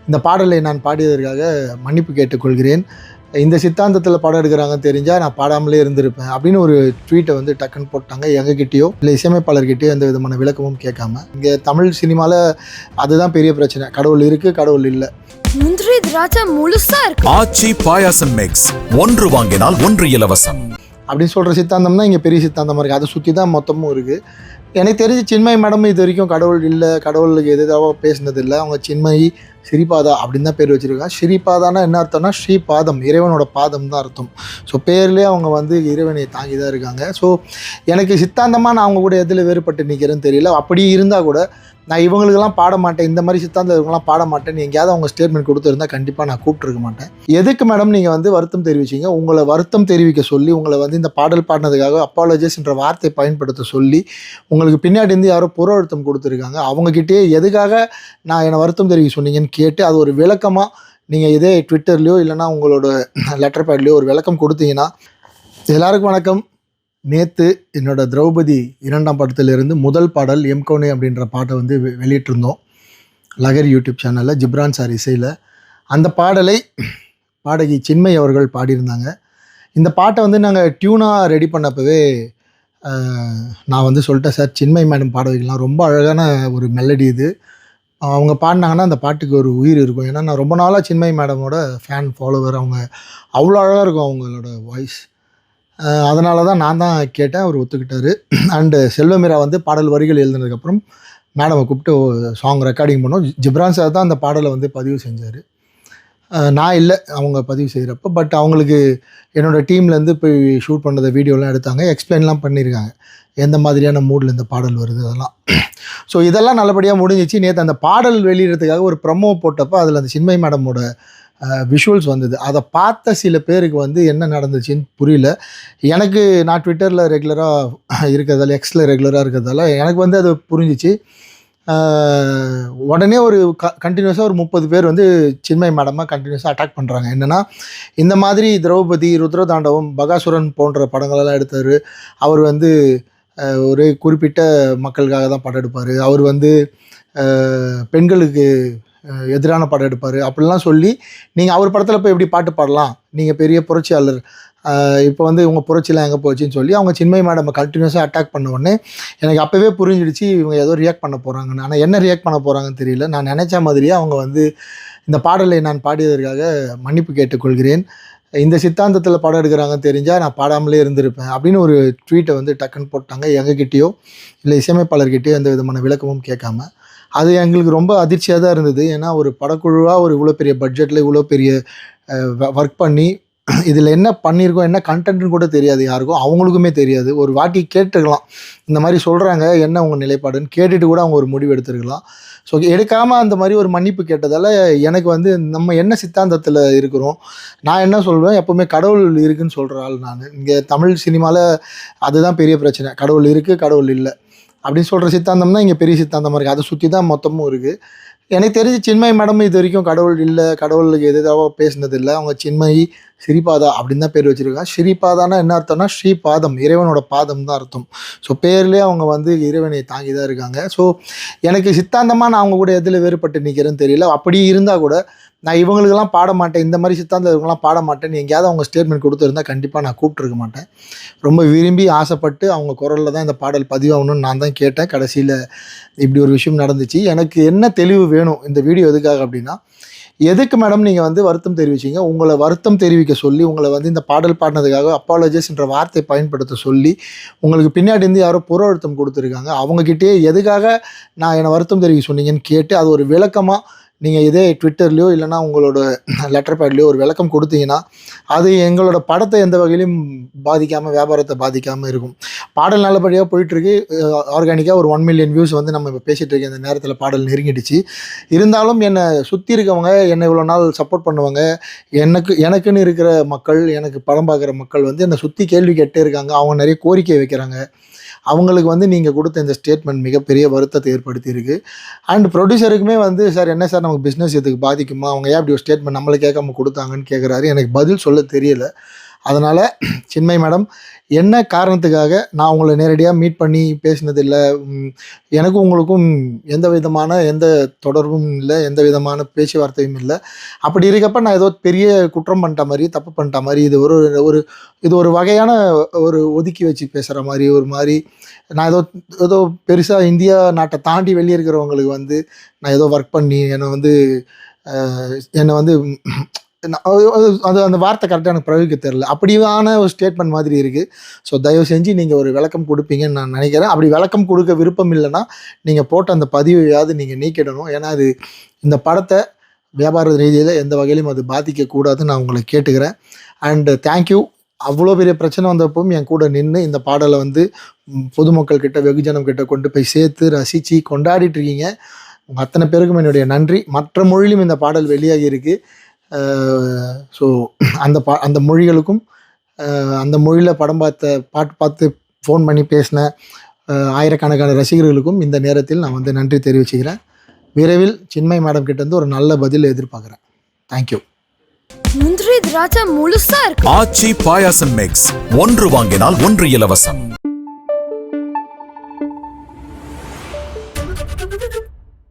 இந்த பாடலை நான் பாடியதற்காக மன்னிப்பு கேட்டுக்கொள்கிறேன். இந்த சித்தாந்தத்தில் படம் எடுக்கிறாங்கன்னு தெரிஞ்சால் நான் பாடாமலே இருந்திருப்பேன் அப்படின்னு ஒரு ட்வீட்டை வந்து டக்குன்னு போட்டாங்க. எங்ககிட்டயோ இல்லை இசையமைப்பாளர்கிட்டயோ எந்த விதமான விளக்கமும் கேட்காம. இங்கே தமிழ் சினிமாவில் அதுதான் பெரிய பிரச்சனை. கடவுள் இருக்குது, கடவுள் இல்லை. முந்திரி திராட்சை முழுசா இருக்கு. ஆச்சி பாயாசம் மிக்ஸ், ஒன்று வாங்கினால் ஒன்று இலவசம் அப்படின்னு சொல்கிற சித்தாந்தம் தான் இங்கே பெரிய சித்தாந்தமாக இருக்குது. அதை சுற்றி தான் மொத்தமும் இருக்குது. எனக்கு தெரிஞ்சு சின்மயி மேடம் இது வரைக்கும் கடவுள் இல்லை, கடவுளுக்கு எதிராக பேசினது இல்லை. அவங்க சின்மயி ஸ்ரீபாதா அப்படின்னு தான் பேர் வச்சுருக்காங்க. ஸ்ரீபாதானா என்ன அர்த்தம்னா ஸ்ரீபாதம், இறைவனோட பாதம் தான் அர்த்தம். ஸோ பேர்லேயே அவங்க வந்து இறைவனை தாங்கி தான் இருக்காங்க. ஸோ எனக்கு சித்தாந்தமாக நான் அவங்க கூட எதில் வேறுபட்டு நிற்கிறேன்னு தெரியல. அப்படி இருந்தால் கூட நான் இவங்களுக்கெல்லாம் பாட மாட்டேன், இந்த மாதிரி சித்தாந்தம் பாட மாட்டேன்னு எங்கேயாவது அவங்க ஸ்டேட்மெண்ட் கொடுத்துருந்தா கண்டிப்பாக நான் கூப்பிட்டுருக்க மாட்டேன். எதுக்கு மேடம் நீங்கள் வந்து வருத்தம் தெரிவிச்சிங்க? உங்களை வருத்தம் தெரிவிக்க சொல்லி, உங்களை வந்து இந்த பாடல் பாடினதுக்காக அப்பாலஜிஸ் என்ற வார்த்தை பயன்படுத்த சொல்லி உங்களுக்கு பின்னாடி இருந்து யாரோ புற அழுத்தம் கொடுத்துருக்காங்க. அவங்கக்கிட்டே எதுக்காக நான் என்னை வருத்தம் தெரிவிக்க சொன்னீங்கன்னு கேட்டு அது ஒரு விளக்கமாக நீங்கள் இதே ட்விட்டர்லேயோ இல்லைனா உங்களோட லெட்டர் பேட்லேயோ ஒரு விளக்கம் கொடுத்தீங்கன்னா. எல்லாருக்கும் வணக்கம். நேற்று என்னோட திரௌபதி 2ஆம் படத்திலிருந்து முதல் பாடல் எம்கோனே அப்படின்ற பாட்டை வந்து வெளியிட்டிருந்தோம் லகர் யூடியூப் சேனலில், ஜிப்ரான் சார் இசையில். அந்த பாடலை பாடகி சின்மயி அவர்கள் பாடியிருந்தாங்க. இந்த பாட்டை வந்து நாங்கள் டியூனாக ரெடி பண்ணப்பவே நான் வந்து சொல்லிட்டேன், சார் சின்மயி மேடம் பாட வைக்கலாம், ரொம்ப அழகான ஒரு மெலடி இது, அவங்க பாடினாங்கன்னா அந்த பாட்டுக்கு ஒரு உயிர் இருக்கும். ஏன்னா நான் ரொம்ப நாளாக சின்மயி மேடமோட ஃபேன் ஃபாலோவர். அவங்க அவ்வளோ அழகாக இருக்கும் அவங்களோட வாய்ஸ். அதனால தான் நான் தான் கேட்டேன், அவர் ஒத்துக்கிட்டார். அண்டு செல்வமீரா வந்து பாடல் வரிகள் எழுதுனதுக்கப்புறம் மேடமை கூப்பிட்டு சாங் ரெக்கார்டிங் பண்ணோம். ஜிப்ரான் சார் தான் அந்த பாடலை வந்து பதிவு செஞ்சார், நான் இல்லை அவங்க பதிவு செய்கிறப்போ. பட் அவங்களுக்கு என்னோடய டீம்லேருந்து போய் ஷூட் பண்ணதை வீடியோலாம் எடுத்தாங்க, எக்ஸ்பிளைன்லாம் பண்ணியிருக்காங்க எந்த மாதிரியான மூடில் இந்த பாடல் வருது அதெல்லாம். ஸோ இதெல்லாம் நல்லபடியாக முடிஞ்சிச்சு. நேற்று அந்த பாடல் வெளியிடறதுக்காக ஒரு ப்ரமோ போட்டப்போ அதில் அந்த சின்மயி மேடமோட விஷுவல்ஸ் வந்தது. அதை பார்த்த சில பேருக்கு வந்து என்ன நடந்துச்சுன்னு புரியல. எனக்கு நான் ட்விட்டரில் ரெகுலராக இருக்கிறதால, எக்ஸில் ரெகுலராக இருக்கிறதால எனக்கு வந்து அது புரிஞ்சிச்சு. உடனே ஒரு கண்டினியூஸாக ஒரு 30 பேர் வந்து சின்மயி மேடமாக கண்டினியூஸாக அட்டாக் பண்ணுறாங்க. என்னென்னா, இந்த மாதிரி திரௌபதி, ருத்ரதாண்டவம், பகாசுரன் போன்ற படங்களெல்லாம் எடுத்தார். அவர் வந்து ஒரு குறிப்பிட்ட மக்களுக்காக தான் படம் எடுப்பார். அவர் வந்து பெண்களுக்கு எதிரான படம் எடுப்பார் அப்படிலாம் சொல்லி நீங்கள் அவர் படத்தில் போய் எப்படி பாட்டு பாடலாம், நீங்கள் பெரிய புரட்சியாளர், இப்போ வந்து இவங்க புரட்சிலாம் எங்கே போச்சுன்னு சொல்லி அவங்க சின்மயி மேடம் கண்டினியூஸாக அட்டாக் பண்ண உடனே எனக்கு அப்போவே புரிஞ்சிடுச்சு இவங்க ஏதோ ரியாக்ட் பண்ண போகிறாங்கன்னு. ஆனால் என்ன ரியாக்ட் பண்ண போகிறாங்கன்னு தெரியல. நான் நினச்ச மாதிரியே அவங்க வந்து இந்த பாடலை நான் பாடியதற்காக மன்னிப்பு கேட்டுக்கொள்கிறேன். இந்த சித்தாந்தத்தில் படம் எடுக்கிறாங்கன்னு தெரிஞ்சால் நான் பாடாமலே இருந்திருப்பேன் அப்படின்னு ஒரு ட்வீட்டை வந்து டக்குன்னு போட்டாங்க. எங்ககிட்டயோ இல்லை இசையமைப்பாளர்கிட்டயோ எந்த விதமான விளக்கமும் கேட்காம. அது எங்களுக்கு ரொம்ப அதிர்ச்சியாக தான் இருந்தது. ஏன்னா ஒரு படக்குழுவாக ஒரு இவ்வளோ பெரிய பட்ஜெட்டில் இவ்வளோ பெரிய ஒர்க் பண்ணி இதில் என்ன பண்ணியிருக்கோம், என்ன கண்டென்ட்னு கூட தெரியாது யாருக்கும், அவங்களுக்குமே தெரியாது. ஒரு வாட்டி கேட்டுக்கலாம், இந்த மாதிரி சொல்கிறாங்க என்ன உங்கள் நிலைப்பாடுன்னு கேட்டுட்டு கூட அவங்க ஒரு முடிவு எடுத்துருக்கலாம். ஸோ எடுக்காமல் அந்த மாதிரி ஒரு மன்னிப்பு கேட்டதால் எனக்கு வந்து நம்ம என்ன சித்தாந்தத்தில் இருக்கிறோம், நான் என்ன சொல்வேன், எப்போவுமே கடவுள் இருக்குதுன்னு சொல்கிற ஆள் நான். இங்கே தமிழ் சினிமாவில் அதுதான் பெரிய பிரச்சனை. கடவுள் இருக்குது, கடவுள் இல்லை அப்படின்னு சொல்கிற சித்தாந்தம் தான் இங்கே பெரிய சித்தாந்தமாக இருக்குது. அதை சுற்றி தான் மொத்தமும் இருக்குது. எனக்கு தெரிஞ்சு சின்மயி மேடம் இது வரைக்கும் கடவுள் இல்லை, கடவுளுக்கு எதிராக பேசினது இல்லை. அவங்க சின்மயி ஸ்ரீபாதா அப்படின்னு தான் பேர் வச்சுருக்காங்க. ஸ்ரீபாதானா என்ன அர்த்தம்னா ஸ்ரீபாதம், இறைவனோட பாதம் தான் அர்த்தம். ஸோ பேர்லேயே அவங்க வந்து இறைவனை தாங்கி தான் இருக்காங்க. ஸோ எனக்கு சித்தாந்தமாக நான் அவங்க கூட எதில் வேறுபட்டு நிற்கிறேன்னு தெரியல. அப்படி இருந்தால் கூட நான் இவங்களுக்கெல்லாம் பாட மாட்டேன், இந்த மாதிரி சித்தாந்தம் பாட மாட்டேன்னு எங்கேயாவது அவங்க ஸ்டேட்மெண்ட் கொடுத்துருந்தா கண்டிப்பாக நான் கூப்பிட்டுருக்க மாட்டேன். ரொம்ப விரும்பி ஆசைப்பட்டு அவங்க குரலில் தான் இந்த பாடல் பதிவாகணும்னு நான் தான் கேட்டேன். கடைசியில் இப்படி ஒரு விஷயம் நடந்துச்சு. எனக்கு என்ன தெளிவு வேணும் இந்த வீடியோ எதுக்காக அப்படின்னா, எதுக்கு மேடம் நீங்கள் வந்து வருத்தம் தெரிவிச்சிங்க? உங்களை வருத்தம் தெரிவிக்க சொல்லி, உங்களை வந்து இந்த பாடல் பாடினதுக்காக அப்பாலஜிஸ் என்ற வார்த்தை பயன்படுத்த சொல்லி உங்களுக்கு பின்னாடி இருந்து யாரோ புற அழுத்தம் கொடுத்துருக்காங்க. அவங்கக்கிட்டே எதுக்காக நான் என்னை வருத்தம் தெரிவிக்க சொன்னீங்கன்னு கேட்டு அது ஒரு விளக்கமாக நீங்கள் இதே ட்விட்டர்லேயோ இல்லைனா உங்களோட லெட்டர் பேட்லேயோ ஒரு விளக்கம் கொடுத்தீங்கன்னா அது எங்களோட படத்தை எந்த வகையிலும் பாதிக்காமல், வியாபாரத்தை பாதிக்காமல் இருக்கும். பாடல் நல்லபடியாக போயிட்டுருக்கு. ஆர்கானிக்காக ஒரு 1 மில்லியன் வியூஸ் வந்து நம்ம இப்போ பேசிகிட்டு இருக்க இந்த நேரத்தில் பாடல் நெருங்கிடுச்சு. இருந்தாலும் என்னை சுற்றி இருக்கவங்க, என்னை இவ்வளோ நாள் சப்போர்ட் பண்ணுவாங்க, எனக்குன்னு இருக்கிற மக்கள், எனக்கு படம் பார்க்குற மக்கள் வந்து என்னை சுற்றி கேள்வி கேட்டே இருக்காங்க. அவங்க நிறைய கோரிக்கை வைக்கிறாங்க. அவங்களுக்கு வந்து நீங்கள் கொடுத்த இந்த ஸ்டேட்மெண்ட் மிகப்பெரிய வருத்தத்தை ஏற்படுத்தியிருக்கு. அண்ட் ப்ரொடியூசருக்குமே வந்து, சார் என்ன சார் நமக்கு பிஸ்னஸ் இதுக்கு பாதிக்குமா, அவங்க ஏன் அப்படி ஒரு ஸ்டேட்மெண்ட் நம்மளை கேட்காம கொடுத்தாங்கன்னு கேட்குறாரு. எனக்கு பதில் சொல்ல தெரியலை. அதனால் சின்மயி மேடம், என்ன காரணத்துக்காக நான் உங்களை நேரடியாக மீட் பண்ணி பேசினதில்லை, எனக்கும் உங்களுக்கும் எந்த தொடர்பும் இல்லை, எந்த விதமான பேச்சுவார்த்தையும் இல்லை. அப்படி இருக்கப்ப நான் ஏதோ பெரிய குற்றம் பண்ணிட்ட மாதிரி, தப்பு பண்ணிட்ட மாதிரி, இது ஒரு வகையான ஒரு ஒதுக்கி வச்சு பேசுகிற மாதிரி, ஒரு மாதிரி நான் ஏதோ பெருசாக இந்தியா நாட்டை தாண்டி வெளியே இருக்கிறவங்களுக்கு வந்து நான் ஏதோ ஒர்க் பண்ணி என்னை வந்து அது அந்த வார்த்தை கரெக்டாக எனக்கு பிரயோகிக்க தெரில. அப்படியான ஒரு ஸ்டேட்மெண்ட் மாதிரி இருக்குது. ஸோ தயவு செஞ்சு நீங்கள் ஒரு விளக்கம் கொடுப்பீங்கன்னு நான் நினைக்கிறேன். அப்படி விளக்கம் கொடுக்க விருப்பம் இல்லைன்னா நீங்கள் போட்ட அந்த பதிவையாவது நீங்கள் நீக்கிடணும். ஏன்னா அது இந்த படத்தை வியாபார ரீதியில் எந்த வகையிலும் அது பாதிக்கக்கூடாதுன்னு நான் உங்களை கேட்டுக்கிறேன். And thank you. அவ்வளோ பெரிய பிரச்சனை வந்தப்பவும் என் கூட நின்று இந்த பாடலை வந்து பொதுமக்கள் கிட்ட, வெகுஜனம் கிட்ட கொண்டு போய் சேர்த்து ரசித்து கொண்டாடிட்டு இருக்கீங்க. உங்கள் அத்தனை பேருக்கும் என்னுடைய நன்றி. மற்ற மொழியிலும் இந்த பாடல் வெளியாகி இருக்குது. ஸோ அந்த மொழிகளுக்கும் அந்த மொழியில் பாட்டு பார்த்து ஃபோன் பண்ணி பேசின ஆயிரக்கணக்கான ரசிகர்களுக்கும் இந்த நேரத்தில் நான் வந்து நன்றி தெரிவிச்சுக்கிறேன். விரைவில் சின்மயி மேடம் கிட்டேருந்து ஒரு நல்ல பதில் எதிர்பார்க்குறேன். தேங்க்யூ. முந்திரி திராட்சை முழுசா இருக்கு. ஆச்சி பாயாசம் மிக்ஸ், 1 வாங்கினால் 1 இலவசம்.